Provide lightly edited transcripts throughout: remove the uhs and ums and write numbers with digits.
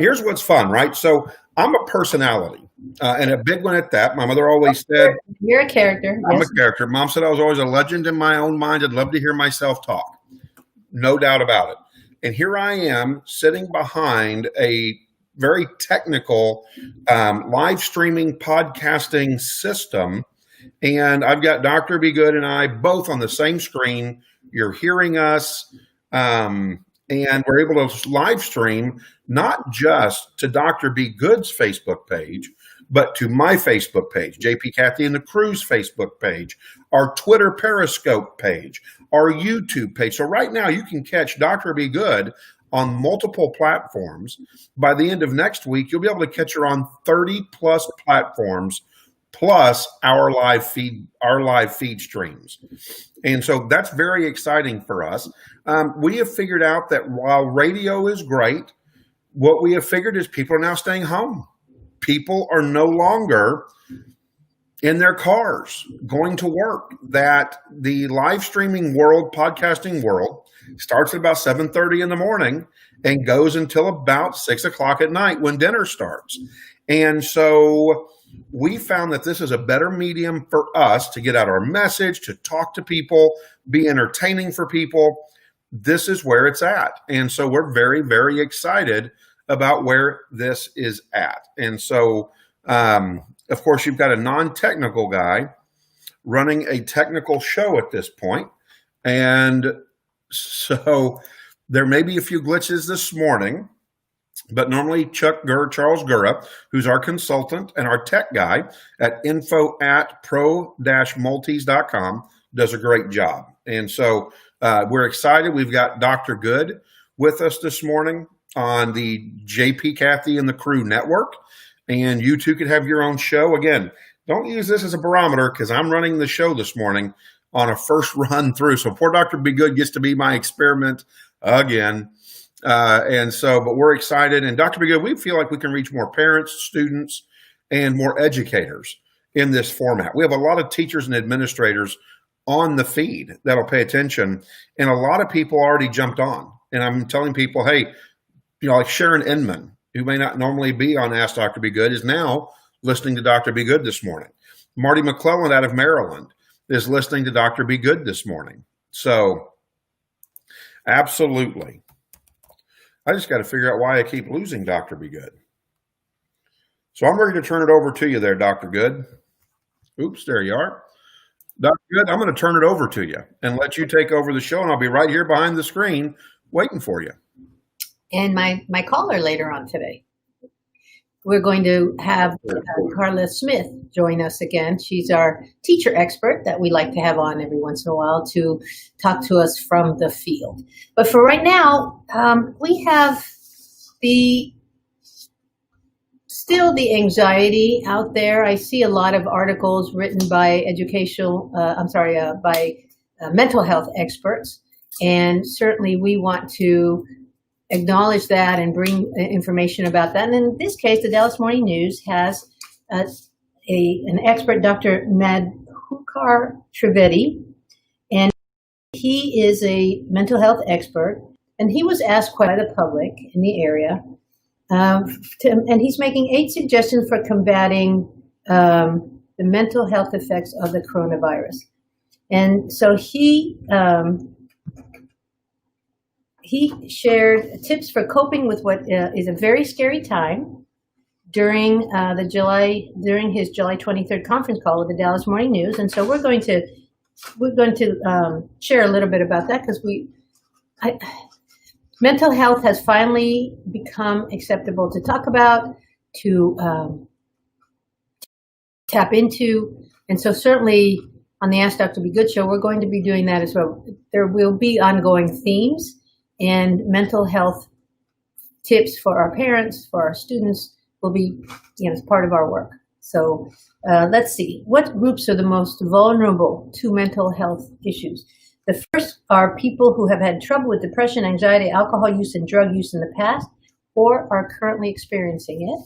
Here's what's fun, right? So I'm a personality, and a big one at that. My mother always said, You're a character. I'm Yes. a character. Mom said I was always a legend in my own mind. I'd love to hear myself talk. No doubt about it. And here I am sitting behind a very technical live streaming podcasting system. And I've got Dr. Be Good and I both on the same screen. You're hearing us. And we're able to live stream not just to Dr. Be Good's Facebook page, but to my Facebook page, JP Kathy and the Crew's Facebook page, our Twitter Periscope page, our YouTube page. So right now you can catch Dr. Be Good on multiple platforms. By the end of next week, you'll be able to catch her on 30 plus platforms, plus our live feed streams. And so that's very exciting for us. We have figured out that while radio is great, what we have figured is people are now staying home. People are no longer in their cars going to work. That the live streaming world, podcasting world, starts at about 7:30 in the morning and goes until about 6 o'clock at night when dinner starts. And so we found that this is a better medium for us to get out our message, to talk to people, be entertaining for people. This is where it's at. And so we're very, very excited about where this is at. And so, of course, you've got a non-technical guy running a technical show at this point. And so there may be a few glitches this morning, but normally Charles Gura, who's our consultant and our tech guy at info@pro-multis.com, does a great job. And so we're excited. We've got Dr. Good with us this morning on the JP Kathy and the Crew network. And you too could have your own show. Again, don't use this as a barometer because I'm running the show this morning on a first run through. So poor Dr. Be Good gets to be my experiment again. And so, but we're excited. And Dr. Be Good, we feel like we can reach more parents, students, and more educators in this format. We have a lot of teachers and administrators on the feed that'll pay attention. And a lot of people already jumped on. And I'm telling people, hey, like Sharon Inman, who may not normally be on Ask Dr. Be Good, is now listening to Dr. Be Good this morning. Marty McClellan out of Maryland is listening to Dr. Be Good this morning. So absolutely. I just got to figure out why I keep losing Dr. Be Good. So I'm ready to turn it over to you there, Dr. Good. Oops, there you are. Dr. Good, I'm going to turn it over to you and let you take over the show, and I'll be right here behind the screen waiting for you. And my caller later on today. We're going to have Carla Smith join us again. She's our teacher expert that we like to have on every once in a while to talk to us from the field. But for right now, we have still the anxiety out there. I see a lot of articles written by mental health experts. And certainly we want to acknowledge that and bring information about that. And in this case, the Dallas Morning News has an expert, Dr. Madhukar Trivedi, and he is a mental health expert, and he was asked by the public in the area, and he's making 8 suggestions for combating the mental health effects of the coronavirus. And so he shared tips for coping with what is a very scary time during his July 23rd conference call with the Dallas Morning News. And so we're going to share a little bit about that because mental health has finally become acceptable to talk about, to tap into. And so certainly on the Ask Dr. Be Good show, we're going to be doing that as well. There will be ongoing themes and mental health tips for our parents, for our students will be, as part of our work. So let's see, what groups are the most vulnerable to mental health issues? The first are people who have had trouble with depression, anxiety, alcohol use, and drug use in the past, or are currently experiencing it.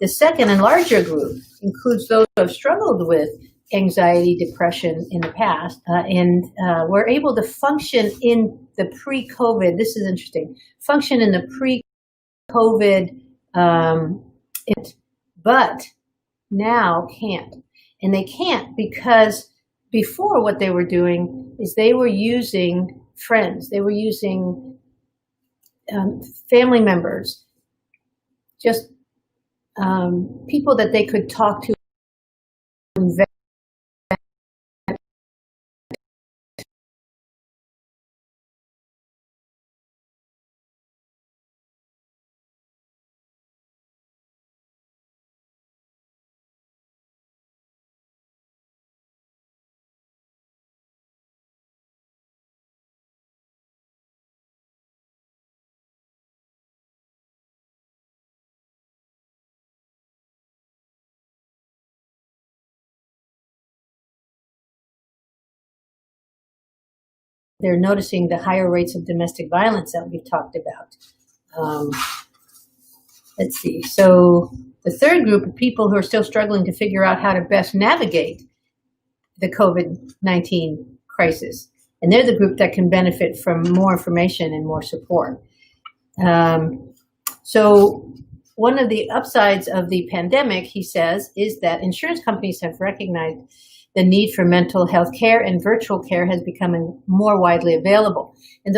The second and larger group includes those who have struggled with anxiety, depression in the past, and were able to function in the pre-COVID, this is interesting, function in the pre-COVID But now can't. And they can't because before what they were doing is they were using friends. They were using family members, just people that they could talk to. They're noticing the higher rates of domestic violence that we've talked about. Let's see. So the third group of people who are still struggling to figure out how to best navigate the COVID-19 crisis. And they're the group that can benefit from more information and more support. So one of the upsides of the pandemic, he says, is that insurance companies have recognized the need for mental health care, and virtual care has become more widely available. And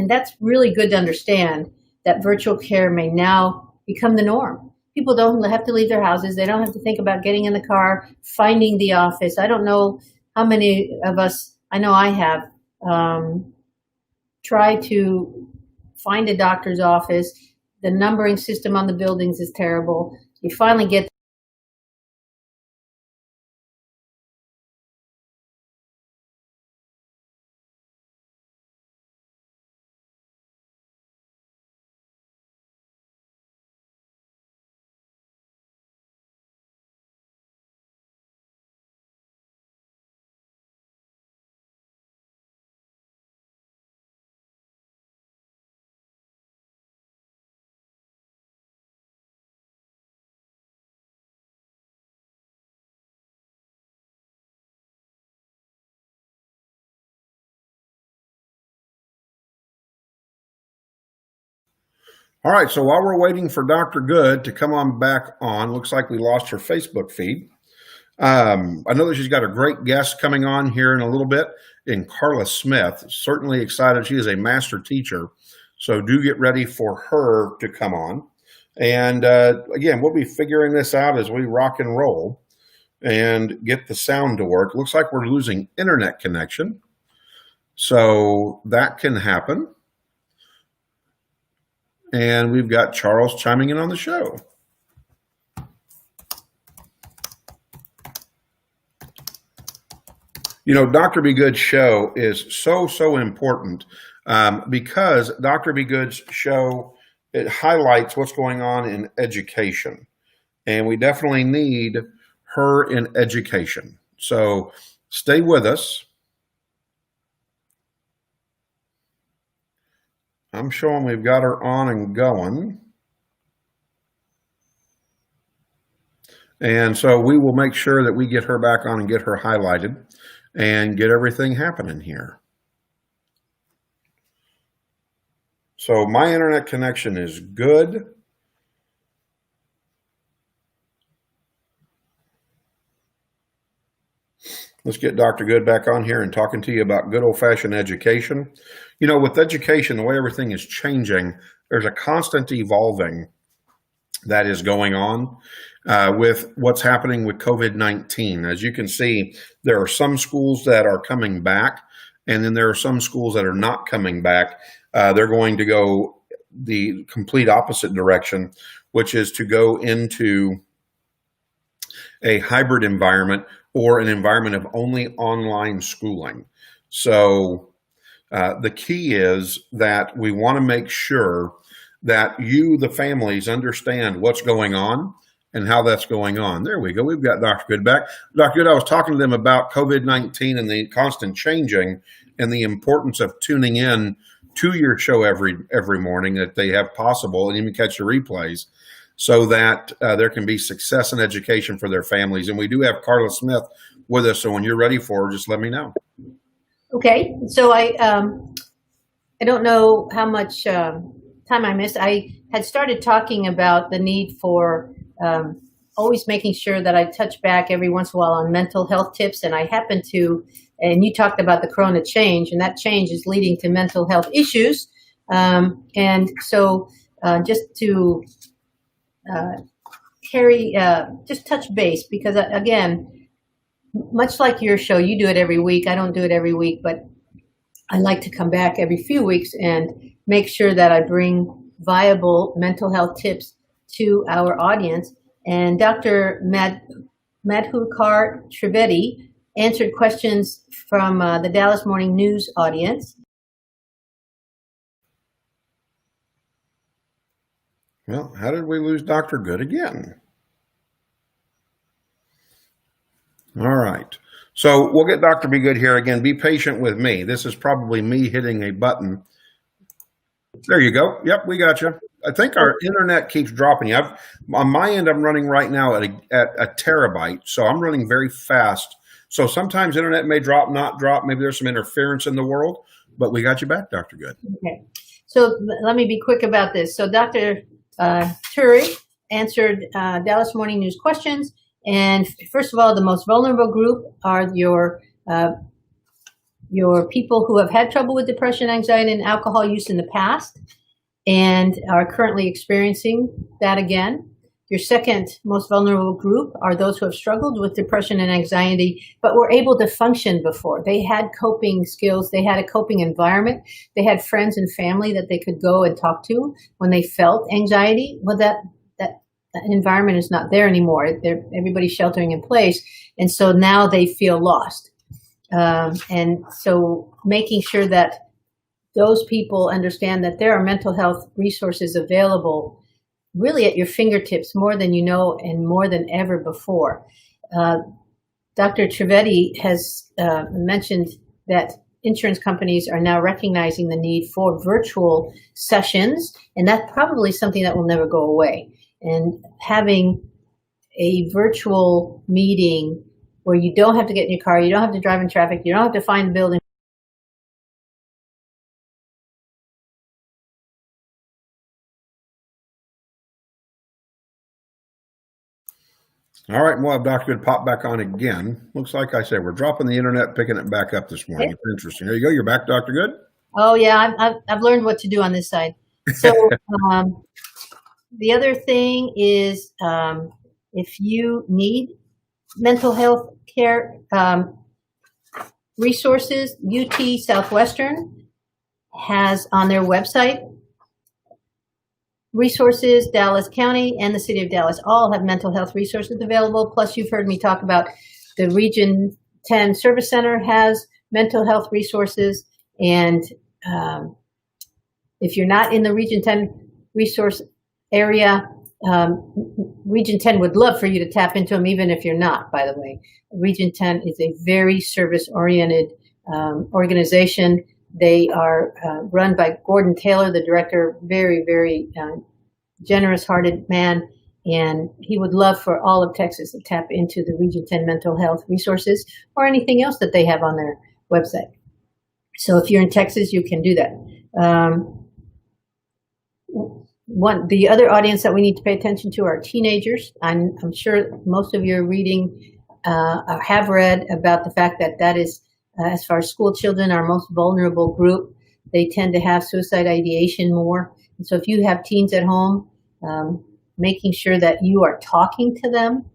that's really good to understand, that virtual care may now become the norm. People don't have to leave their houses. They don't have to think about getting in the car, finding the office. I don't know how many of us, I know I have, tried to find a doctor's office. The numbering system on the buildings is terrible. You finally get All right, so while we're waiting for Dr. Good to come on back on, looks like we lost her Facebook feed. I know that she's got a great guest coming on here in a little bit, in Carla Smith. Certainly excited. She is a master teacher, so do get ready for her to come on. And again, we'll be figuring this out as we rock and roll and get the sound to work. Looks like we're losing internet connection, so that can happen. And we've got Charles chiming in on the show. You know, Dr. Be Good's show is so important because Dr. Be Good's show, it highlights what's going on in education. And we definitely need her in education. So stay with us. I'm showing we've got her on and going. And so we will make sure that we get her back on and get her highlighted and get everything happening here. So my internet connection is good. Let's get Dr. Good back on here and talking to you about good old-fashioned education. You know, with education, the way everything is changing, there's a constant evolving that is going on with what's happening with COVID-19. As you can see, there are some schools that are coming back, and then there are some schools that are not coming back. They're going to go the complete opposite direction, which is to go into a hybrid environment or an environment of only online schooling. So the key is that we want to make sure that you, the families, understand what's going on and how that's going on. There we go. We've got Dr. Good back. Dr. Good, I was talking to them about COVID-19 and the constant changing and the importance of tuning in to your show every morning that they have possible, and even catch the replays, so that there can be success in education for their families. And we do have Carla Smith with us, so when you're ready for her, just let me know. Okay, so I don't know how much time I missed. I had started talking about the need for always making sure that I touch back every once in a while on mental health tips. And I happen to, and you talked about the Corona change, and that change is leading to mental health issues. And so just to just touch base, because again, much like your show, you do it every week. I don't do it every week, but I like to come back every few weeks and make sure that I bring viable mental health tips to our audience. And Dr. Madhukar Trivedi answered questions from the Dallas Morning News audience. Well, how did we lose Dr. Good again? All right. So we'll get Dr. Be Good here again. Be patient with me. This is probably me hitting a button. There you go. Yep, we got you. I think our internet keeps dropping you. On my end, I'm running right now at a terabyte, so I'm running very fast. So sometimes internet may drop, not drop. Maybe there's some interference in the world, but we got you back, Dr. Good. Okay. So let me be quick about this. So Dr. Turi answered Dallas Morning News questions. And first of all, the most vulnerable group are your people who have had trouble with depression, anxiety, and alcohol use in the past and are currently experiencing that again. Your second most vulnerable group are those who have struggled with depression and anxiety, but were able to function before. They had coping skills. They had a coping environment. They had friends and family that they could go and talk to when they felt anxiety. Well, that environment is not there anymore. Everybody's sheltering in place. And so now they feel lost. And so making sure that those people understand that there are mental health resources available really at your fingertips more than you know and more than ever before. Dr. Trivedi has mentioned that insurance companies are now recognizing the need for virtual sessions, and that's probably something that will never go away. And having a virtual meeting where you don't have to get in your car, you don't have to drive in traffic, you don't have to find the building. All right, we'll have Dr. Good pop back on again. Looks like I said, we're dropping the internet, picking it back up this morning. Okay. It's interesting. There you go. You're back, Dr. Good. Oh yeah, I've learned what to do on this side. So the other thing is, if you need mental health care resources, UT Southwestern has on their website resources. Dallas County and the City of Dallas all have mental health resources available. Plus, you've heard me talk about the Region 10 Service Center has mental health resources. And if you're not in the Region 10 resource area, Region 10 would love for you to tap into them, even if you're not, by the way. Region 10 is a very service-oriented organization. They are run by Gordon Taylor, the director, very, very generous-hearted man, and he would love for all of Texas to tap into the Region 10 mental health resources or anything else that they have on their website. So if you're in Texas, you can do that. The other audience that we need to pay attention to are teenagers. I'm sure most of you are reading, have read about the fact that that is, as far as school children, our most vulnerable group. They tend to have suicide ideation more. And so if you have teens at home, making sure that you are talking to them.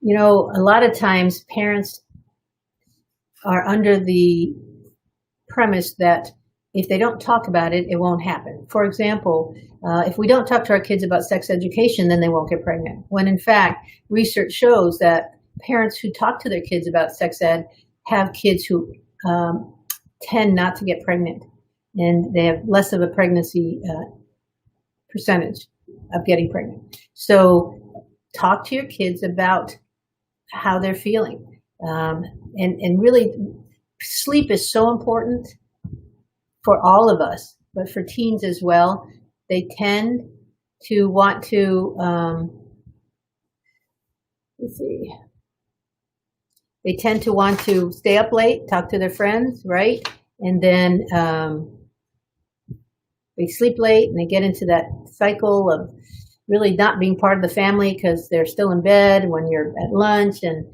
You know, a lot of times parents are under the premise that if they don't talk about it, it won't happen. For example, if we don't talk to our kids about sex education, then they won't get pregnant. When in fact, research shows that parents who talk to their kids about sex ed have kids who tend not to get pregnant, and they have less of a pregnancy percentage of getting pregnant. So talk to your kids about how they're feeling. And really, sleep is so important for all of us, but for teens as well. They tend to want to, they tend to want to stay up late, talk to their friends, right? And then they sleep late and they get into that cycle of really not being part of the family because they're still in bed when you're at lunch, and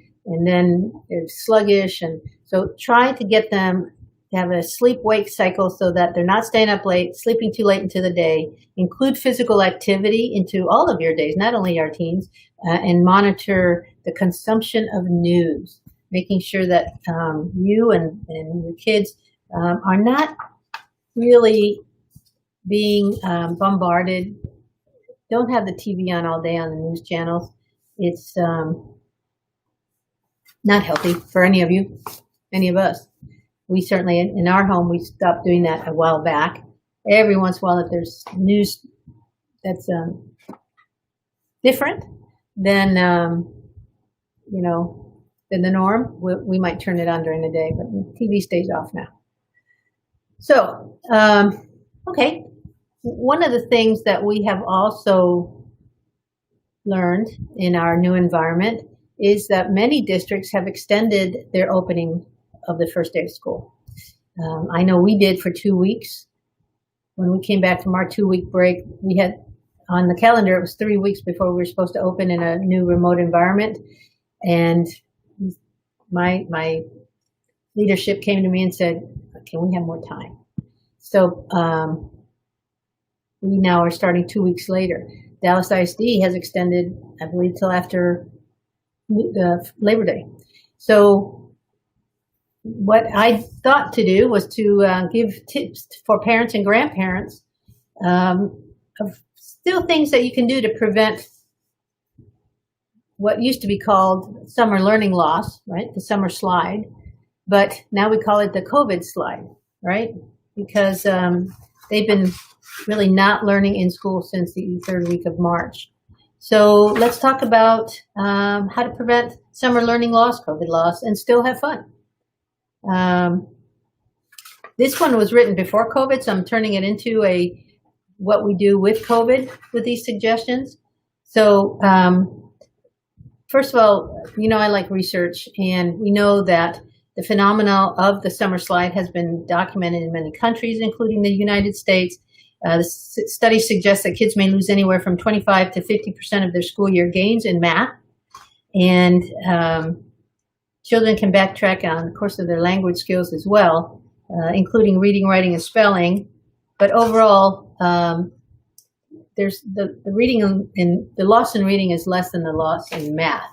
then they're sluggish. And so try to get them to have a sleep-wake cycle so that they're not staying up late, sleeping too late into the day. Include physical activity into all of your days, not only our teens, and monitor the consumption of news, making sure that you and your kids are not really being bombarded. Don't have the TV on all day on the news channels. It's not healthy for any of you, any of us. We certainly, in our home, we stopped doing that a while back. Every once in a while, if there's news that's different than, than the norm, we might turn it on during the day, but TV stays off now. So, okay. One of the things that we have also learned in our new environment is that many districts have extended their opening of the first day of school. I know we did for 2 weeks. When we came back from our 2-week break, we had on the calendar, it was 3 weeks before we were supposed to open in a new remote environment. And my leadership came to me and said, can we have more time? So we now are starting 2 weeks later. Dallas ISD has extended, I believe, till after Labor Day. So what I thought to do was to give tips for parents and grandparents of still things that you can do to prevent what used to be called summer learning loss, right? The summer slide, but now we call it the COVID slide, right? Because they've been really not learning in school since the third week of March. So let's talk about how to prevent summer learning loss, COVID loss, and still have fun. This one was written before COVID, so I'm turning it into what we do with COVID with these suggestions. So first of all, I like research, and we know that the phenomena of the summer slide has been documented in many countries, including the United States. The study suggests that kids may lose anywhere from 25 to 50% of their school year gains in math, and children can backtrack on the course of their language skills as well, including reading, writing, and spelling. But overall, there's the reading and the loss in reading is less than the loss in math.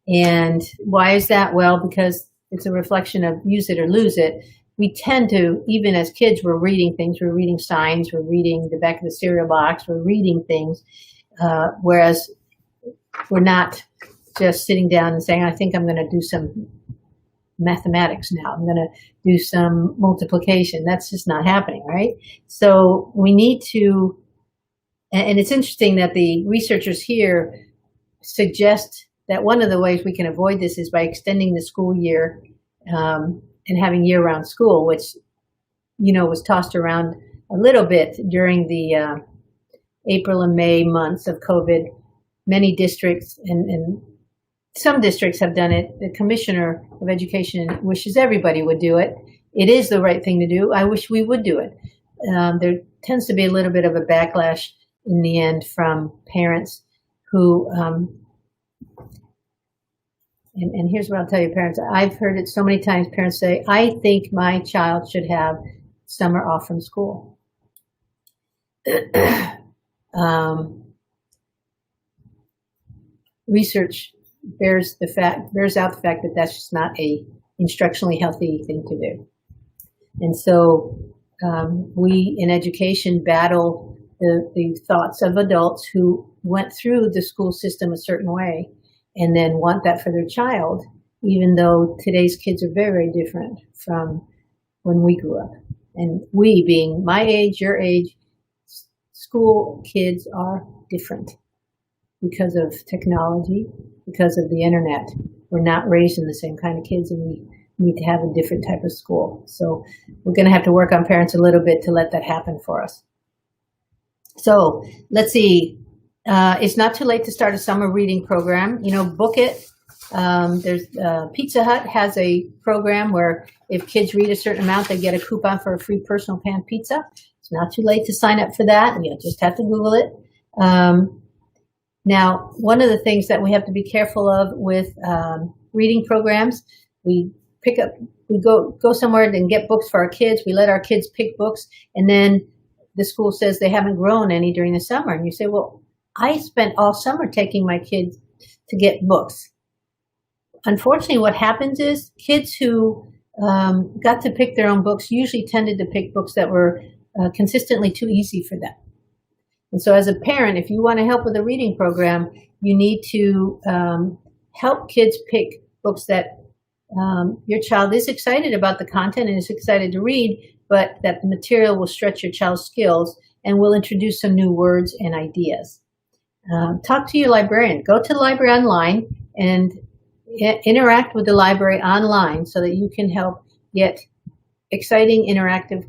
And why is that? Well, because it's a reflection of use it or lose it. We tend to, even as kids, we're reading things, we're reading signs, we're reading the back of the cereal box, we're reading things, whereas we're not just sitting down and saying, I think I'm going to do some mathematics now. I'm going to do some multiplication. That's just not happening, right? So we need to, and it's interesting that the researchers here suggest that one of the ways we can avoid this is by extending the school year and having year-round school, which, was tossed around a little bit during the April and May months of COVID. Many districts and some districts have done it. The Commissioner of Education wishes everybody would do it. It is the right thing to do. I wish we would do it. There tends to be a little bit of a backlash in the end from parents who, and here's what I'll tell you, parents. I've heard it so many times, parents say, I think my child should have summer off from school. Research bears out the fact that that's just not a instructionally healthy thing to do. And so we in education battle the thoughts of adults who went through the school system a certain way and then want that for their child, even though today's kids are very, very different from when we grew up. And we being my age, your age, school kids are different because of technology, because of the internet. We're not raising the same kind of kids, and we need to have a different type of school. So we're going to have to work on parents a little bit to let that happen for us. So let's see. It's not too late to start a summer reading program. Book it. There's Pizza Hut has a program where if kids read a certain amount, they get a coupon for a free personal pan pizza. It's not too late to sign up for that, and you'll just have to Google it. Now, one of the things that we have to be careful of with reading programs, we go somewhere and get books for our kids. We let our kids pick books, and then the school says they haven't grown any during the summer. And you say, well, I spent all summer taking my kids to get books. Unfortunately, what happens is kids who got to pick their own books usually tended to pick books that were consistently too easy for them. And so as a parent, if you want to help with a reading program, you need to help kids pick books that your child is excited about the content and is excited to read, but that the material will stretch your child's skills and will introduce some new words and ideas. Talk to your librarian. Go to the library online and interact with the library online so that you can help get exciting, interactive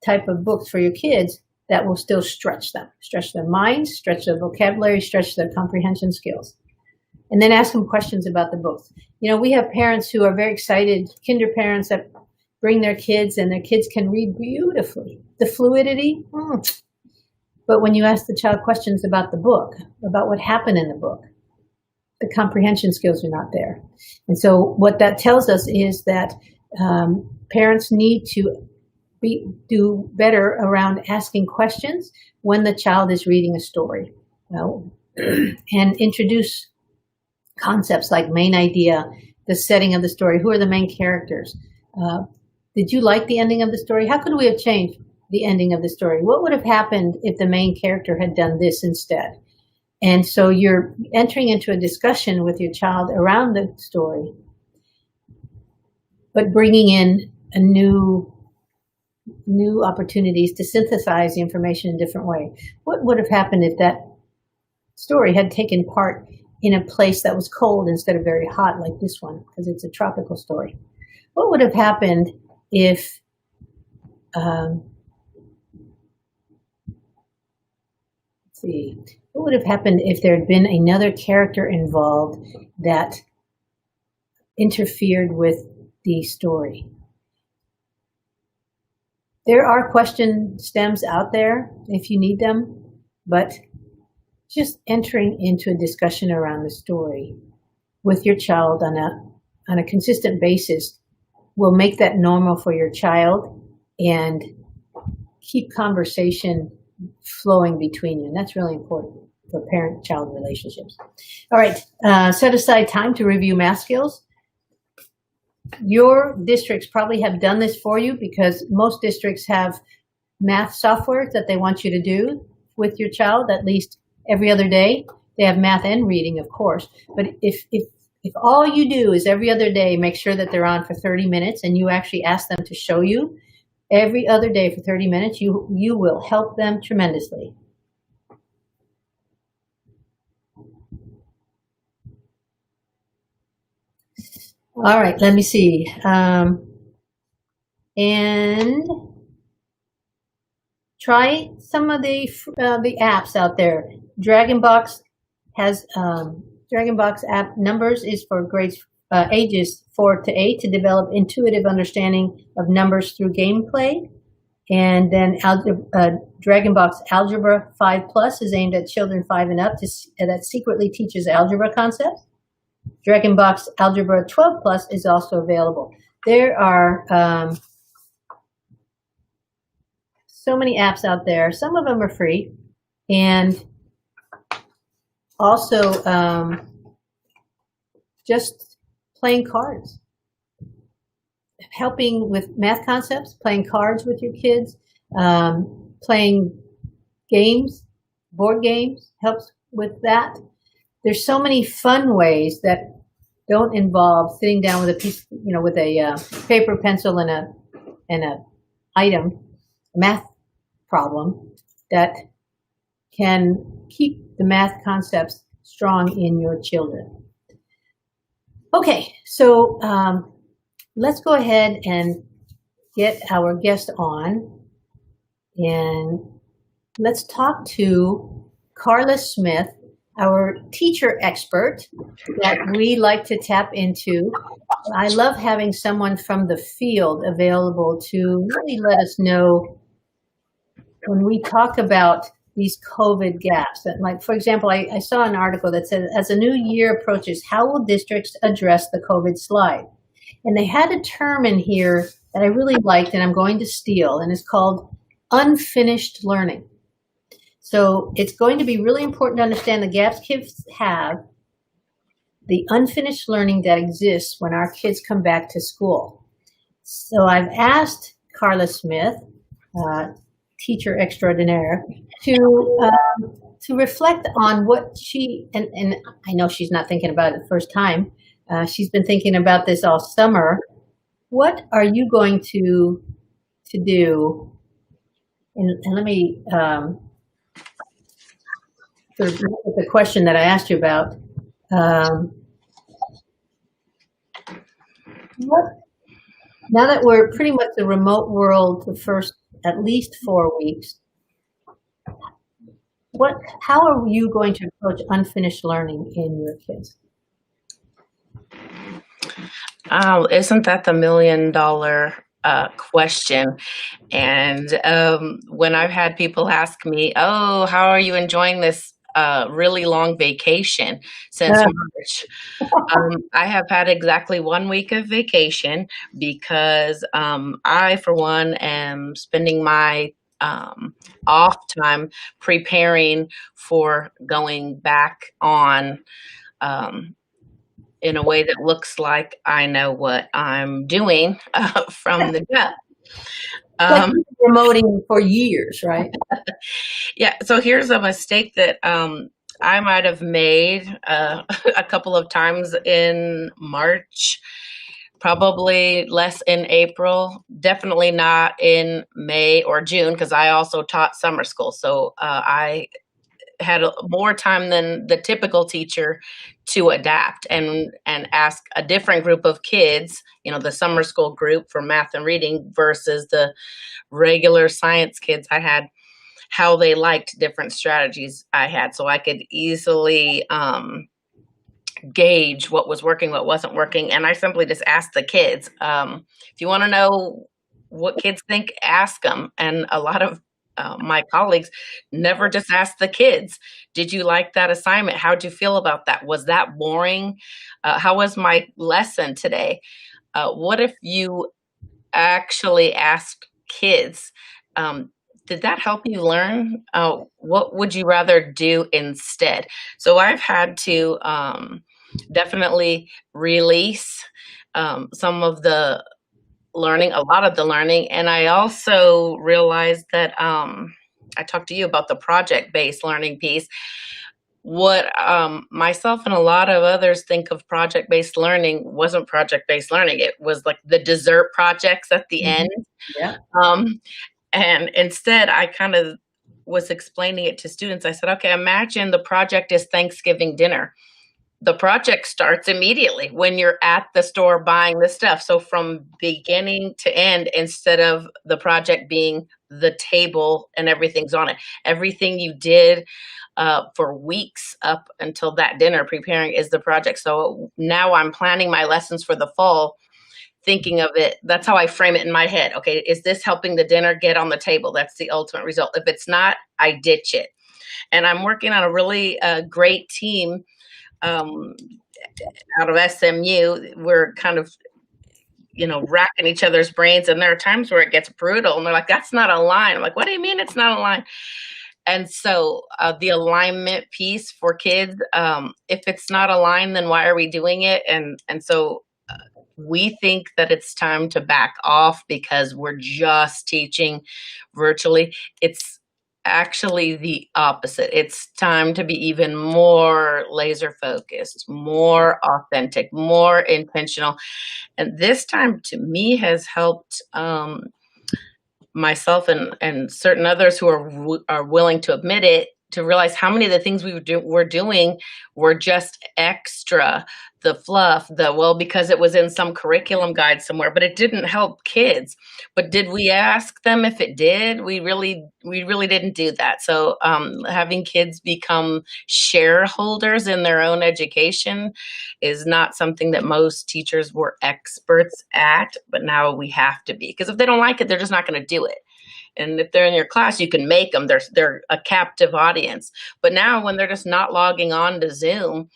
type of books for your kids that will still stretch their minds, stretch their vocabulary, stretch their comprehension skills. And then ask them questions about the books. You know, we have parents who are very excited, kinder parents that bring their kids and their kids can read beautifully. The fluidity, but when you ask the child questions about the book, about what happened in the book, the comprehension skills are not there. And so what that tells us is that parents need to do better around asking questions when the child is reading a story, and introduce concepts like main idea, the setting of the story, who are the main characters. Did you like the ending of the story? How could we have changed the ending of the story? What would have happened if the main character had done this instead? And so you're entering into a discussion with your child around the story, but bringing in a new opportunities to synthesize the information in a different way. What would have happened if that story had taken part in a place that was cold instead of very hot like this one, because it's a tropical story? What would have happened if what would have happened if there had been another character involved that interfered with the story? There are question stems out there if you need them, but just entering into a discussion around the story with your child on a consistent basis will make that normal for your child and keep conversation flowing between you. And that's really important for parent-child relationships. All right, set aside time to review math skills. Your districts probably have done this for you because most districts have math software that they want you to do with your child at least every other day. They have math and reading, of course. But if all you do is every other day make sure that they're on for 30 minutes and you actually ask them to show you every other day for 30 minutes, you will help them tremendously. All right, let me see. And try some of the apps out there. DragonBox has DragonBox app numbers is for grades ages 4 to 8 to develop intuitive understanding of numbers through gameplay. And then DragonBox Algebra 5 Plus is aimed at children 5 and up that secretly teaches algebra concepts. DragonBox Algebra 12 Plus is also available. There are so many apps out there. Some of them are free, and also just playing cards, helping with math concepts, playing cards with your kids, playing games, board games helps with that. There's so many fun ways that don't involve sitting down with a piece, with a paper, pencil, and a math problem that can keep the math concepts strong in your children. Okay, so let's go ahead and get our guest on, and let's talk to Carla Smith, our teacher expert that we like to tap into. I love having someone from the field available to really let us know when we talk about these COVID gaps, that, like, for example, I saw an article that said, as a new year approaches, how will districts address the COVID slide? And they had a term in here that I really liked, and I'm going to steal, and it's called unfinished learning. So it's going to be really important to understand the gaps kids have, the unfinished learning that exists when our kids come back to school. So I've asked Carla Smith, teacher extraordinaire, to reflect on what she, and I know she's not thinking about it the first time. She's been thinking about this all summer. What are you going to do? And let me sort of look at the question that I asked you about. Now that we're pretty much a remote world the first at least 4 weeks, how are you going to approach unfinished learning in your kids? Oh, isn't that the $1 million question? And when I've had people ask me, "Oh, how are you enjoying this really long vacation since March?" I have had exactly 1 week of vacation because I, for one, am spending my off time preparing for going back on in a way that looks like I know what I'm doing from the jump. Promoting for years, right? Yeah. So here's a mistake that I might have made a couple of times in March, probably less in April, definitely not in May or June, because I also taught summer school. So I had more time than the typical teacher to adapt and ask a different group of kids, the summer school group for math and reading versus the regular science kids I had, how they liked different strategies I had. So I could easily gauge what was working, what wasn't working. And I simply just asked the kids, if you want to know what kids think, ask them. And a lot of my colleagues never just asked the kids, did you like that assignment? How'd you feel about that? Was that boring? How was my lesson today? What if you actually asked kids, did that help you learn? What would you rather do instead? So I've had to definitely release some of the learning, a lot of the learning. And I also realized that I talked to you about the project-based learning piece. What myself and a lot of others think of project-based learning wasn't project-based learning. It was like the dessert projects at the end. Yeah. And instead, I kind of was explaining it to students. I said, okay, imagine the project is Thanksgiving dinner. The project starts immediately when you're at the store buying the stuff. So from beginning to end, instead of the project being the table and everything's on it, everything you did for weeks up until that dinner preparing is the project. So now I'm planning my lessons for the fall, thinking of it. That's how I frame it in my head. Okay, is this helping the dinner get on the table? That's the ultimate result. If it's not, I ditch it. And I'm working on a really great team out of SMU. We're kind of, racking each other's brains. And there are times where it gets brutal. And they're like, that's not a line. I'm like, what do you mean it's not a line? And so the alignment piece for kids, if it's not a line, then why are we doing it? And so we think that it's time to back off because we're just teaching virtually. It's actually the opposite. It's time to be even more laser focused, more authentic, more intentional. And this time to me has helped myself and certain others who are willing to admit it, to realize how many of the things we're doing were just extra, the fluff, because it was in some curriculum guide somewhere, but it didn't help kids. But did we ask them if it did? We really didn't do that. So having kids become shareholders in their own education is not something that most teachers were experts at, but now we have to be. Because if they don't like it, they're just not going to do it. And if they're in your class, you can make them. They're a captive audience. But now when they're just not logging on to Zoom,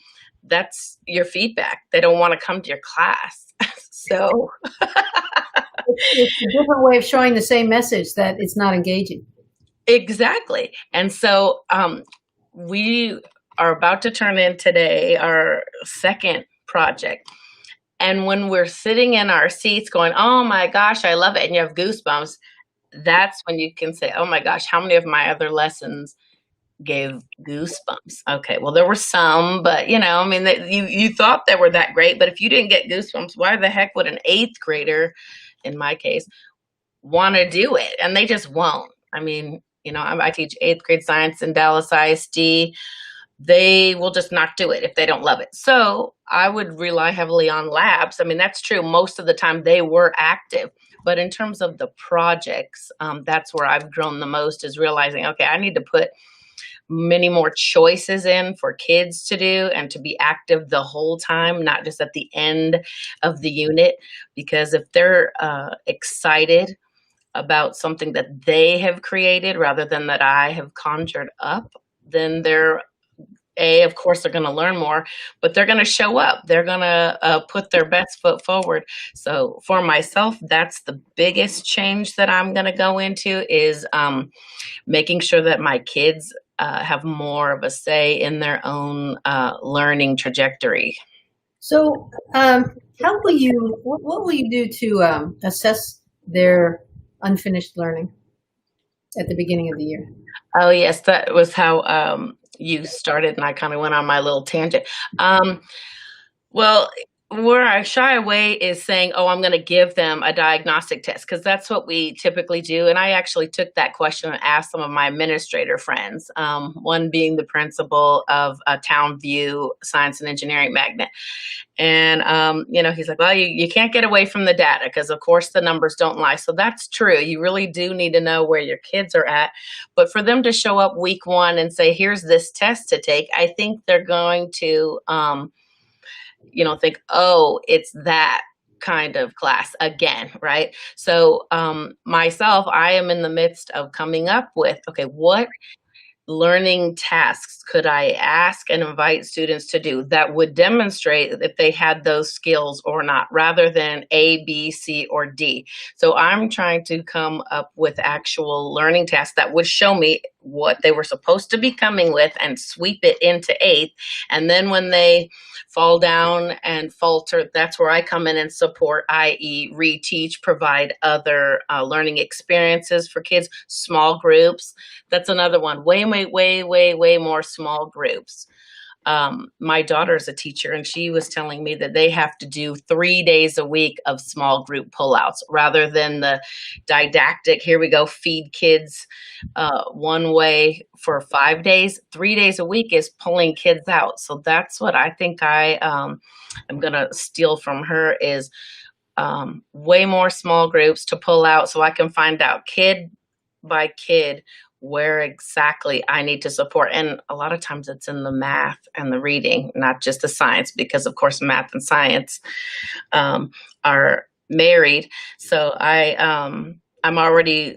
that's your feedback. They don't want to come to your class. So It's a different way of showing the same message that it's not engaging. exactly. And so we are about to turn in today our second project. And when we're sitting in our seats going, oh my gosh, I love it, and you have goosebumps, that's when you can say, oh my gosh, how many of my other lessons gave goosebumps? Okay, well, there were some, but I mean, you thought they were that great, but if you didn't get goosebumps, why the heck would an eighth grader, in my case, want to do it? And they just won't. I mean, I teach eighth grade science in Dallas ISD. They will just not do it if they don't love it. So I would rely heavily on labs. I mean, that's true. Most of the time they were active. But in terms of the projects, that's where I've grown the most, is realizing, okay, I need to put many more choices in for kids to do and to be active the whole time, not just at the end of the unit. Because if they're excited about something that they have created rather than that I have conjured up, then of course, they're going to learn more, but they're going to show up. They're going to put their best foot forward. So for myself, that's the biggest change that I'm going to go into, is making sure that my kids have more of a say in their own learning trajectory. So what will you do to assess their unfinished learning at the beginning of the year? Oh, yes, that was how you started, and I kind of went on my little tangent. Well, where I shy away is saying, oh, I'm going to give them a diagnostic test, because that's what we typically do. And I actually took that question and asked some of my administrator friends, one being the principal of Town View Science and Engineering Magnet. And, he's like, well, you can't get away from the data, because, of course, the numbers don't lie. So that's true. You really do need to know where your kids are at. But for them to show up week one and say, here's this test to take, I think they're going to think, oh, it's that kind of class again, right? So myself, I am in the midst of coming up with, okay, what learning tasks could I ask and invite students to do that would demonstrate if they had those skills or not, rather than A, B, C, or D. So I'm trying to come up with actual learning tasks that would show me what they were supposed to be coming with and sweep it into eighth. And then when they fall down and falter, that's where I come in and support, i.e. reteach, provide other learning experiences for kids, small groups. That's another one. Way more small groups. My daughter's a teacher, and she was telling me that they have to do 3 days a week of small group pullouts rather than the didactic, here we go, feed kids one way for 5 days. 3 days a week is pulling kids out. So that's what I think I am going to steal from her, is way more small groups to pull out, so I can find out kid by kid where exactly I need to support. And a lot of times it's in the math and the reading, not just the science, because of course math and science are married. So I'm already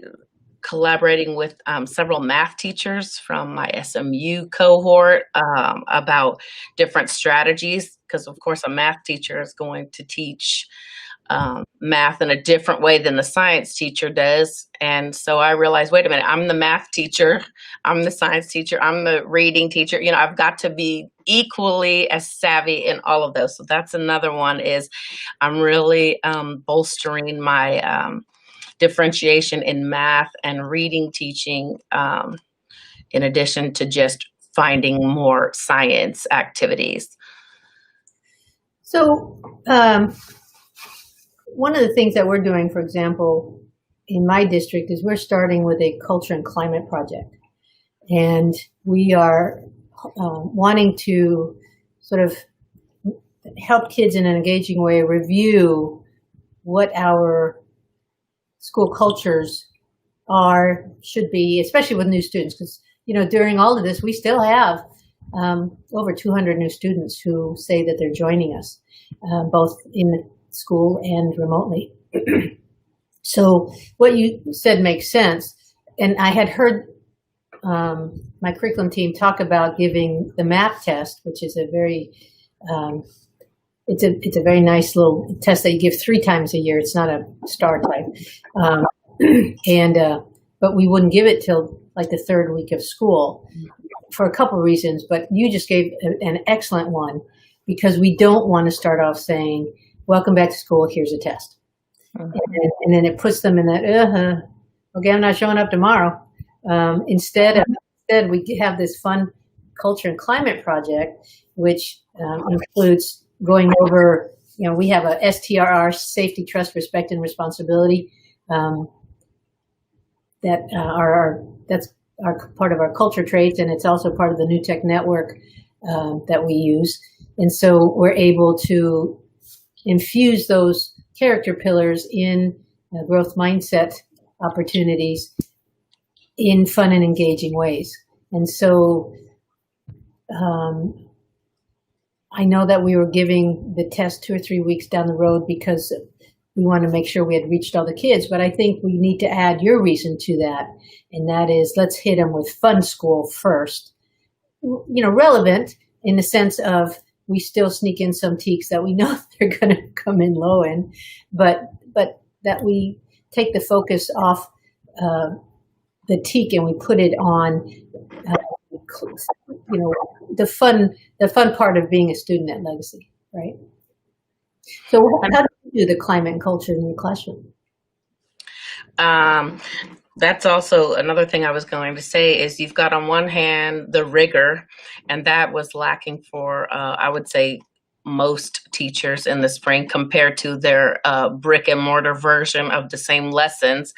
collaborating with several math teachers from my SMU cohort about different strategies, because of course a math teacher is going to teach math in a different way than the science teacher does. And so I realized, wait a minute, I'm the math teacher, I'm the science teacher, I'm the reading teacher. I've got to be equally as savvy in all of those. So that's another one, is I'm really bolstering my differentiation in math and reading teaching, in addition to just finding more science activities. So one of the things that we're doing, for example, in my district, is we're starting with a culture and climate project. And we are wanting to sort of help kids in an engaging way review what our school cultures should be, especially with new students. Because, during all of this, we still have over 200 new students who say that they're joining us, both in school and remotely. So what you said makes sense. and I had heard my curriculum team talk about giving the math test, which is a very it's a very nice little test that you give 3 times a year. It's not a star type, and but we wouldn't give it till like the 3rd week of school for a couple of reasons. But you just gave an excellent one, because we don't want to start off saying, "Welcome back to school. Here's a test," and then it puts them in that okay, I'm not showing up tomorrow. Instead, we have this fun culture and climate project, which includes going over, we have a STRR, safety, trust, respect, and responsibility, that's our part of our culture traits, and it's also part of the New Tech Network that we use. And so we're able to infuse those character pillars in growth mindset opportunities in fun and engaging ways. And so I know that we were giving the test 2 or 3 weeks down the road because we want to make sure we had reached all the kids, but I think we need to add your reason to that, and that is, let's hit them with fun school first. Relevant in the sense of we still sneak in some teaks that we know they're going to come in low in, but that we take the focus off the teak and we put it on the fun part of being a student at Legacy, right? So how do you do the climate and culture in your classroom? That's also another thing I was going to say is you've got on one hand the rigor, and that was lacking for, I would say, most teachers in the spring compared to their brick and mortar version of the same lessons.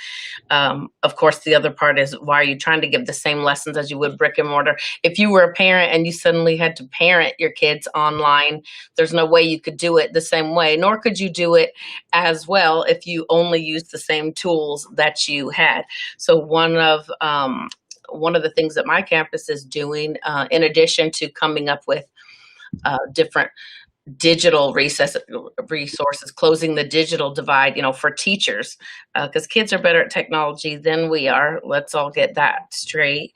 Of course, the other part is, why are you trying to give the same lessons as you would brick and mortar? If you were a parent and you suddenly had to parent your kids online, there's no way you could do it the same way, nor could you do it as well if you only used the same tools that you had. So one of the things that my campus is doing, in addition to coming up with different digital resources, closing the digital divide, for teachers, because kids are better at technology than we are. Let's all get that straight.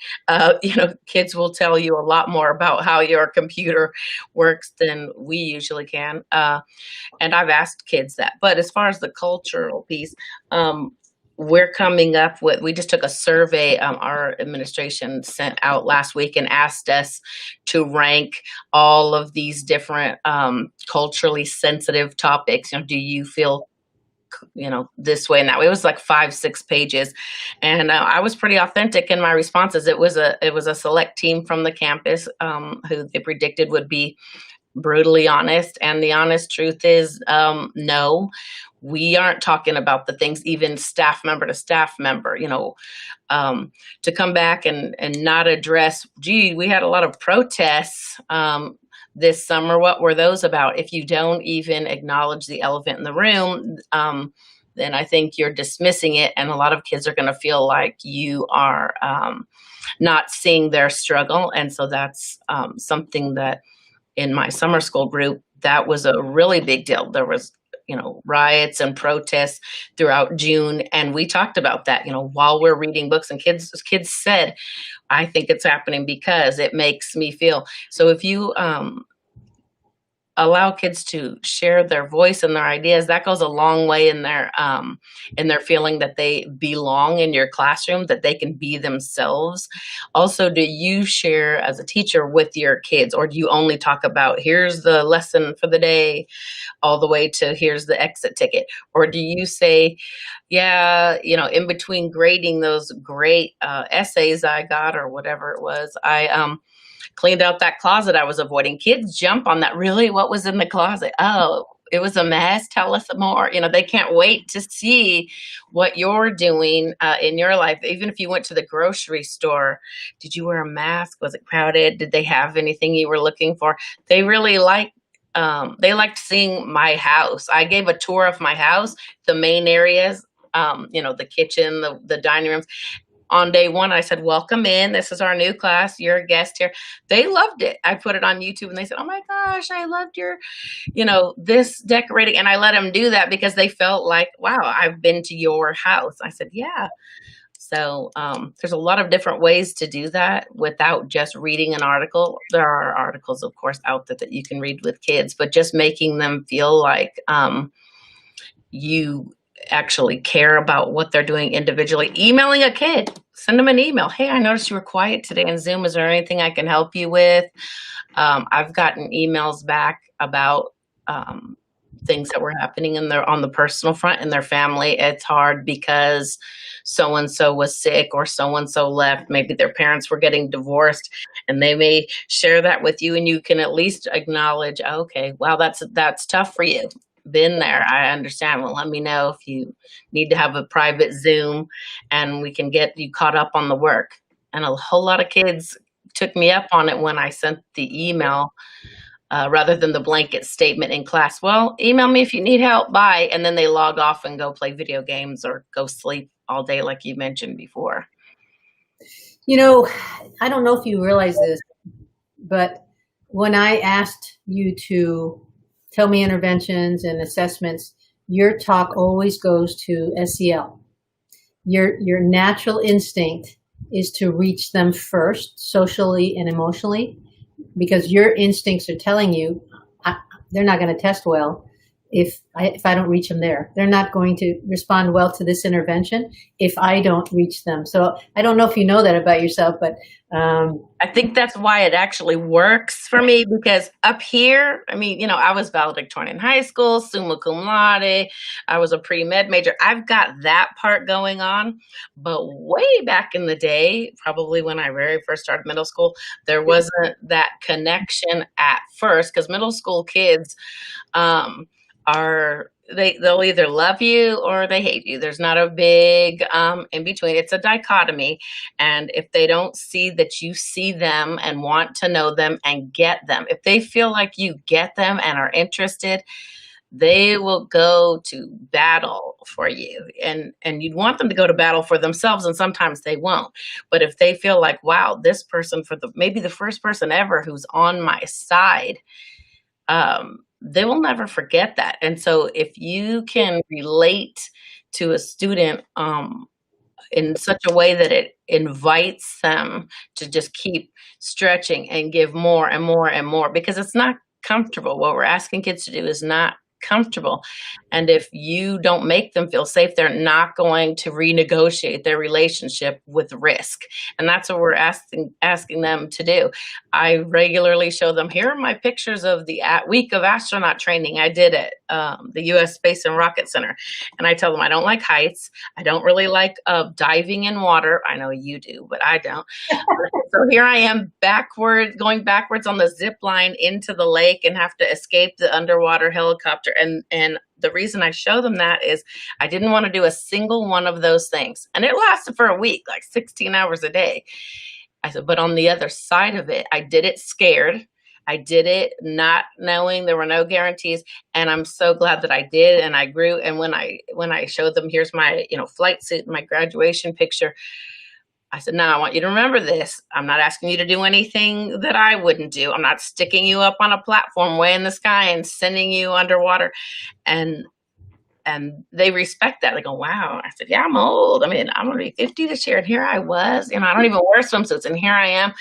Kids will tell you a lot more about how your computer works than we usually can. And I've asked kids that. But as far as the cultural piece, we're coming up with, we just took a survey our administration sent out last week and asked us to rank all of these different culturally sensitive topics. Do you feel this way and that way? It was like 5-6 pages, and I was pretty authentic in my responses. It was a select team from the campus who they predicted would be brutally honest, and the honest truth is, no, we aren't talking about the things, even staff member to staff member, to come back and not address, gee, we had a lot of protests this summer. What were those about? If you don't even acknowledge the elephant in the room, then I think you're dismissing it. And a lot of kids are going to feel like you are not seeing their struggle. And so that's something that in my summer school group, that was a really big deal. There was riots and protests throughout June. And we talked about that, while we're reading books, and kids said, I think it's happening because it makes me feel. So if you allow kids to share their voice and their ideas, that goes a long way in their feeling that they belong in your classroom, that they can be themselves. Also, do you share as a teacher with your kids, or do you only talk about, here's the lesson for the day, all the way to here's the exit ticket? Or do you say, yeah, in between grading those great essays I got or whatever it was, I cleaned out that closet I was avoiding. Kids jump on that. Really? What was in the closet? Oh, it was a mess. Tell us more. They can't wait to see what you're doing in your life. Even if you went to the grocery store, did you wear a mask? Was it crowded? Did they have anything you were looking for? They really liked seeing my house. I gave a tour of my house, the main areas, the kitchen, the dining rooms. On day one, I said, welcome in. This is our new class. You're a guest here. They loved it. I put it on YouTube and they said, oh my gosh, I loved your, this decorating. And I let them do that because they felt like, wow, I've been to your house. I said, yeah. So there's a lot of different ways to do that without just reading an article. There are articles, of course, out there that you can read with kids, but just making them feel like you actually care about what they're doing individually. Emailing a kid, send them an email. Hey, I noticed you were quiet today in Zoom. Is there anything I can help you with? I've gotten emails back about things that were happening on the personal front in their family. It's hard because so-and-so was sick or so-and-so left. Maybe their parents were getting divorced, and they may share that with you, and you can at least acknowledge, okay, wow, that's tough for you. Been there. I understand. Well, let me know if you need to have a private Zoom and we can get you caught up on the work. And a whole lot of kids took me up on it when I sent the email rather than the blanket statement in class. Well, email me if you need help. Bye. And then they log off and go play video games or go sleep all day, like you mentioned before. You know, I don't know if you realize this, but when I asked you to tell me interventions and assessments, your talk always goes to SEL. Your natural instinct is to reach them first, socially and emotionally, because your instincts are telling you they're not going to test well if I don't reach them there. They're not going to respond well to this intervention if I don't reach them. So I don't know if you know that about yourself, but I think that's why it actually works for me, because up here, I mean, I was valedictorian in high school, summa cum laude. I was a pre-med major. I've got that part going on. But way back in the day, probably when I very first started middle school, there wasn't that connection at first, because middle school kids they'll either love you or they hate you. There's not a big in between. It's a dichotomy. And if they don't see that you see them and want to know them and get them, if they feel like you get them and are interested, they will go to battle for you. And you'd want them to go to battle for themselves, and sometimes they won't. But if they feel like, wow, this person, maybe the first person ever who's on my side, they will never forget that. And so if you can relate to a student in such a way that it invites them to just keep stretching and give more and more and more, because it's not comfortable. What we're asking kids to do is not comfortable. And if you don't make them feel safe, they're not going to renegotiate their relationship with risk. And that's what we're asking them to do. I regularly show them, here are my pictures of the week of astronaut training I did at the U.S. Space and Rocket Center. And I tell them, I don't like heights. I don't really like diving in water. I know you do, but I don't. So here I am going backwards on the zip line into the lake and have to escape the underwater helicopter. And the reason I show them that is I didn't want to do a single one of those things. And it lasted for a week, like 16 hours a day. I said, but on the other side of it, I did it scared. I did it not knowing there were no guarantees. And I'm so glad that I did. And I grew. And when I showed them, here's my, flight suit, my graduation picture, I said, no, I want you to remember this. I'm not asking you to do anything that I wouldn't do. I'm not sticking you up on a platform way in the sky and sending you underwater. And they respect that. They go, wow. I said, yeah, I'm old. I mean, I'm going to be 50 this year. And here I was, I don't even wear swimsuits. And here I am,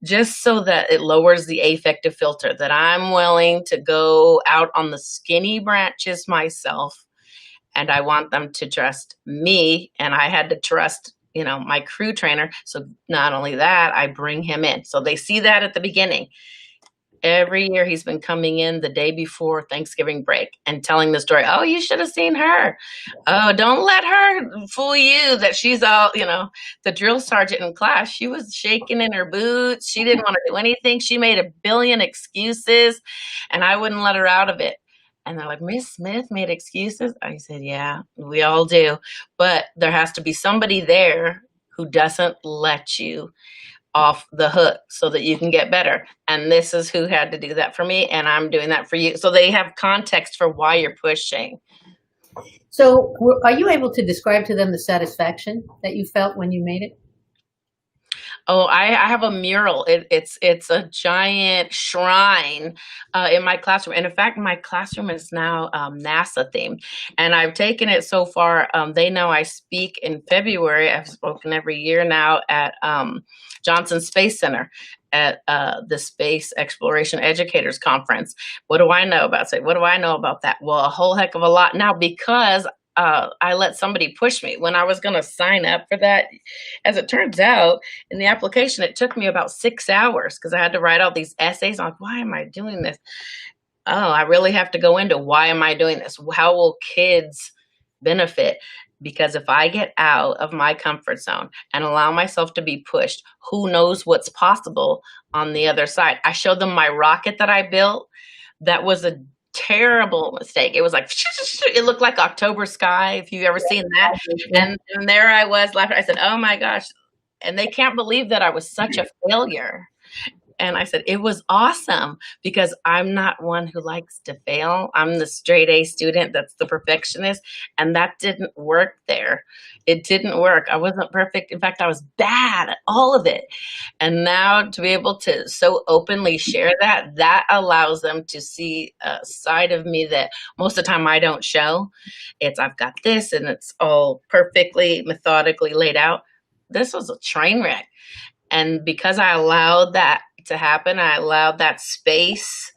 just so that it lowers the affective filter, that I'm willing to go out on the skinny branches myself. And I want them to trust me. And I had to trust my crew trainer. So not only that, I bring him in. So they see that at the beginning. Every year he's been coming in the day before Thanksgiving break and telling the story. Oh, you should have seen her. Oh, don't let her fool you that she's all, the drill sergeant in class. She was shaking in her boots. She didn't want to do anything. She made a billion excuses and I wouldn't let her out of it. And they're like, Miss Smith made excuses? I said, yeah, we all do. But there has to be somebody there who doesn't let you off the hook so that you can get better. And this is who had to do that for me. And I'm doing that for you. So they have context for why you're pushing. So are you able to describe to them the satisfaction that you felt when you made it? Oh, I have a mural. It's a giant shrine in my classroom, and in fact, my classroom is now NASA themed, and I've taken it so far. They know I speak in February. I've spoken every year now at Johnson Space Center at the Space Exploration Educators Conference. What do I know about it? What do I know about that? Well, a whole heck of a lot now because I let somebody push me when I was going to sign up for that. As it turns out, in the application, it took me about 6 hours because I had to write all these essays on why am I doing this? Oh, I really have to go into why am I doing this? How will kids benefit? Because if I get out of my comfort zone and allow myself to be pushed, who knows what's possible on the other side? I showed them my rocket that I built. That was a terrible mistake. It was like, it looked like October sky, if you've ever seen that. And there I was laughing. I said, oh my gosh. And they can't believe that I was such a failure. And I said, it was awesome because I'm not one who likes to fail. I'm the straight A student that's the perfectionist. And that didn't work there. It didn't work. I wasn't perfect. In fact, I was bad at all of it. And now to be able to so openly share that, that allows them to see a side of me that most of the time I don't show. It's I've got this and it's all perfectly, methodically laid out. This was a train wreck. And because I allowed that to happen, I allowed that space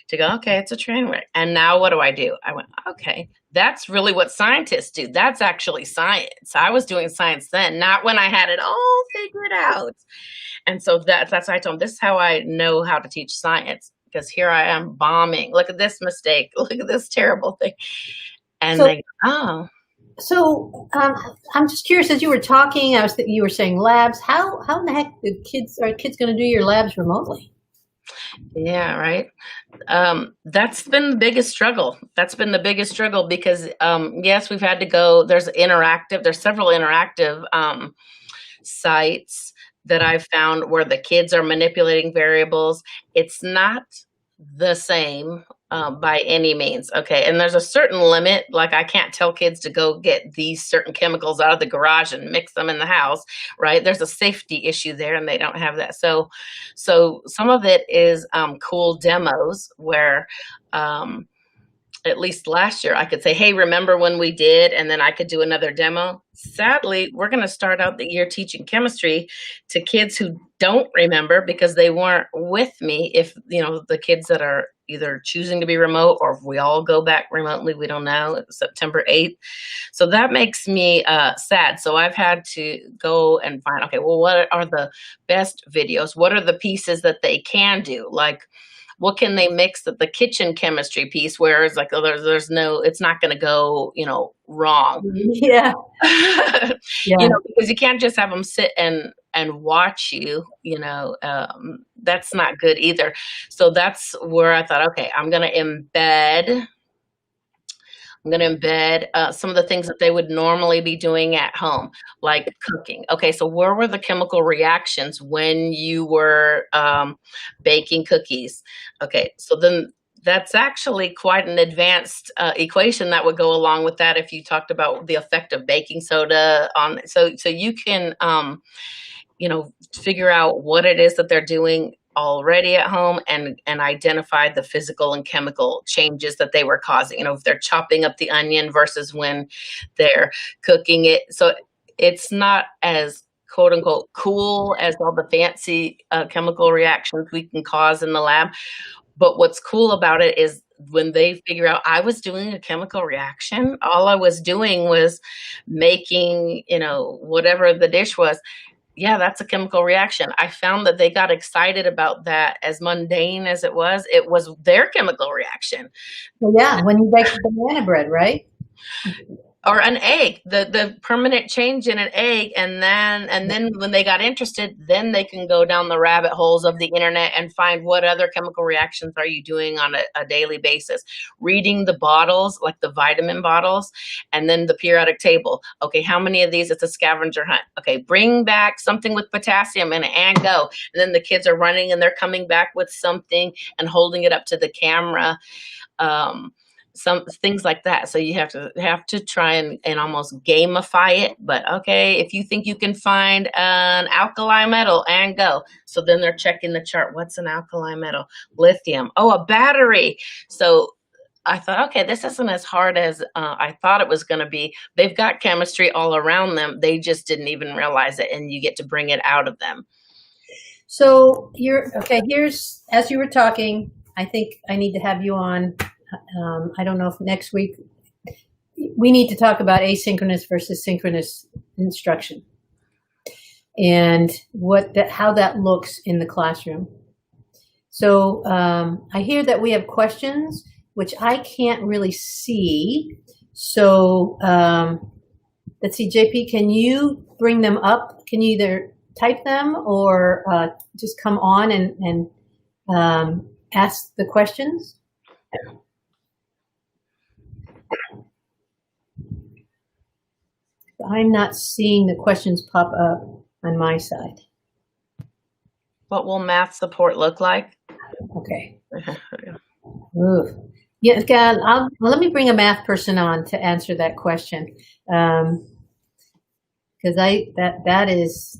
to go, okay, it's a train wreck. And now what do? I went, okay, that's really what scientists do. That's actually science. I was doing science then, not when I had it all figured out. And so that's why I told them, this is how I know how to teach science, because here I am bombing. Look at this mistake. Look at this terrible thing. And So- they go, oh. So I'm just curious. As you were talking, you were saying labs. How in the heck are kids going to do your labs remotely? Yeah, right. That's been the biggest struggle. That's been the biggest struggle because yes, we've had to go. There's several interactive sites that I've found where the kids are manipulating variables. It's not the same by any means. Okay. And there's a certain limit. Like I can't tell kids to go get these certain chemicals out of the garage and mix them in the house, right? There's a safety issue there and they don't have that. So some of it is cool demos where, at least last year, I could say, hey, remember when we did? And then I could do another demo. Sadly, we're going to start out the year teaching chemistry to kids who don't remember because they weren't with me. If, the kids that are either choosing to be remote or if we all go back remotely, we don't know. It's September 8th. So that makes me sad. So I've had to go and find, okay, well, what are the best videos? What are the pieces that they can do? Like, what can they mix the kitchen chemistry piece where it's like, oh, there's no, it's not going to go, wrong. Yeah. Yeah. Because you can't just have them sit and watch you, that's not good either. So that's where I thought, okay, I'm going to embed some of the things that they would normally be doing at home, like cooking. Okay, so where were the chemical reactions when you were baking cookies? Okay, so then that's actually quite an advanced equation that would go along with that if you talked about the effect of baking soda on. So you can, figure out what it is that they're doing already at home and identify the physical and chemical changes that they were causing. If they're chopping up the onion versus when they're cooking it. So it's not as quote unquote cool as all the fancy chemical reactions we can cause in the lab. But what's cool about it is when they figure out I was doing a chemical reaction, all I was doing was making, whatever the dish was. Yeah, that's a chemical reaction. I found that they got excited about that. As mundane as it was their chemical reaction. Well, yeah, when you bake banana bread, right? Or an egg, the permanent change in an egg, and then when they got interested, then they can go down the rabbit holes of the internet and find what other chemical reactions are you doing on a daily basis. Reading the bottles, like the vitamin bottles, and then the periodic table. Okay, how many of these? It's a scavenger hunt. Okay, bring back something with potassium in it and go. And then the kids are running and they're coming back with something and holding it up to the camera. some things like that. So you have to try and almost gamify it. But okay, if you think you can find an alkali metal, and go. So then they're checking the chart. What's an alkali metal? Lithium. Oh, a battery. So I thought, okay, this isn't as hard as I thought it was going to be. They've got chemistry all around them. They just didn't even realize it, and you get to bring it out of them. So here's, as you were talking, I think I need to have you on. I don't know if next week we need to talk about asynchronous versus synchronous instruction and how that looks in the classroom. So I hear that we have questions, which I can't really see. So let's see, JP, can you bring them up? Can you either type them or just come on and ask the questions? I'm not seeing the questions pop up on my side. What will math support look like? Okay. Ooh. Yeah, let me bring a math person on to answer that question, because that's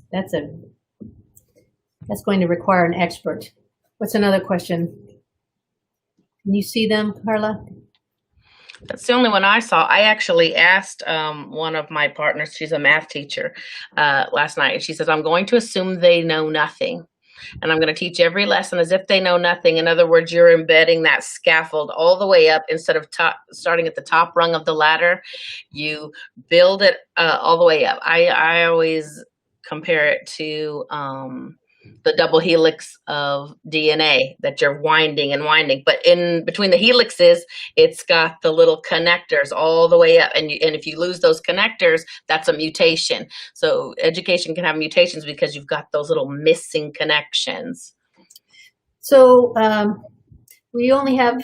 going to require an expert. What's another question? Can you see them, Carla? That's the only one I saw. I actually asked one of my partners, she's a math teacher, last night. She says, I'm going to assume they know nothing. And I'm going to teach every lesson as if they know nothing. In other words, you're embedding that scaffold all the way up. Instead of starting at the top rung of the ladder, you build it all the way up. I always compare it to the double helix of DNA that you're winding and winding. But in between the helixes, it's got the little connectors all the way up. And if you lose those connectors, that's a mutation. So education can have mutations because you've got those little missing connections. So we only have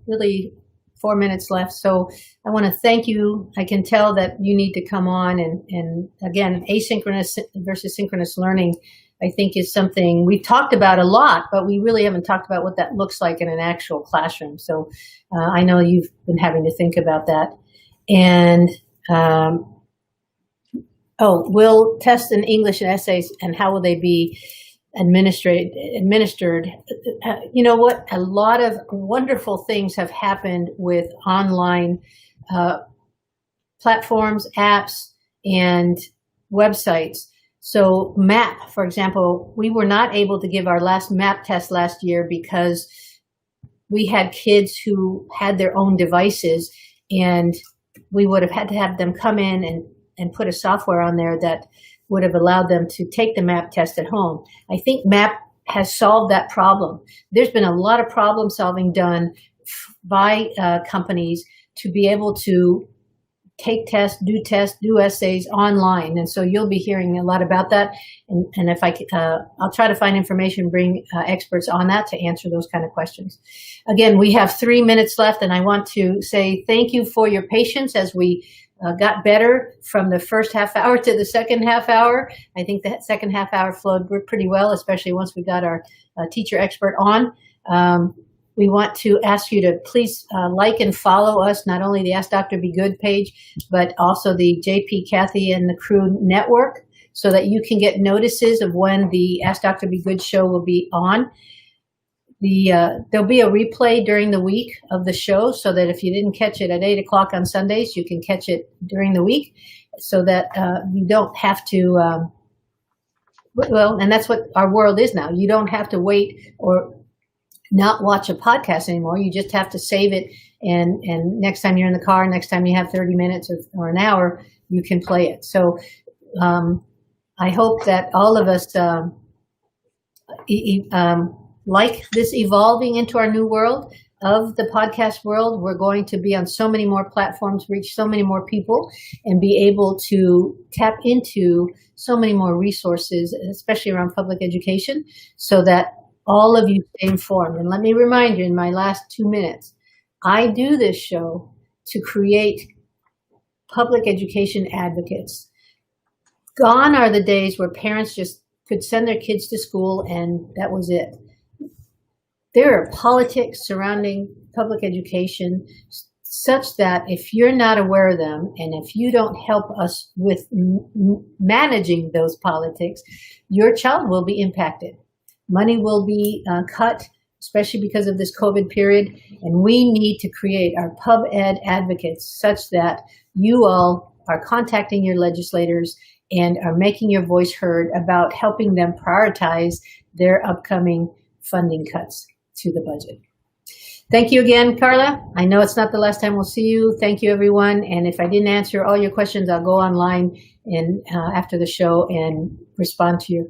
really 4 minutes left. So I want to thank you. I can tell that you need to come on and again, asynchronous versus synchronous learning, I think, is something we've talked about a lot, but we really haven't talked about what that looks like in an actual classroom. So I know you've been having to think about that. And we'll test in English and essays, and how will they be administered? You know what? A lot of wonderful things have happened with online platforms, apps, and websites. So MAP, for example, we were not able to give our last MAP test last year because we had kids who had their own devices, and we would have had to have them come in and put a software on there that would have allowed them to take the MAP test at home. I think MAP has solved that problem. There's been a lot of problem solving done by companies to be able to take tests, do essays online. And so you'll be hearing a lot about that. And if I'll try to find information, bring experts on that to answer those kind of questions. Again, we have 3 minutes left, and I want to say thank you for your patience as we got better from the first half hour to the second half hour. I think the second half hour flowed pretty well, especially once we got our teacher expert on. We want to ask you to please like and follow us, not only the Ask Dr. Be Good page, but also the JP, Kathy, and the Crew Network, so that you can get notices of when the Ask Dr. Be Good show will be on. There'll be a replay during the week of the show, so that if you didn't catch it at 8 o'clock on Sundays, you can catch it during the week, so that you don't have to, and that's what our world is now. You don't have to wait or not watch a podcast anymore. You just have to save it, and next time you're in the car, next time you have 30 minutes or an hour, you can play it. So I hope that all of us like this evolving into our new world of the podcast world. We're going to be on so many more platforms, reach so many more people, and be able to tap into so many more resources, especially around public education, so that all of you stay informed. And let me remind you, in my last 2 minutes, I do this show to create public education advocates. Gone are the days where parents just could send their kids to school and that was it. There are politics surrounding public education, such that if you're not aware of them and if you don't help us with managing those politics, your child will be impacted. Money will be cut, especially because of this COVID period. And we need to create our pub ed advocates such that you all are contacting your legislators and are making your voice heard about helping them prioritize their upcoming funding cuts to the budget. Thank you again, Carla. I know it's not the last time we'll see you. Thank you, everyone. And if I didn't answer all your questions, I'll go online and after the show and respond to your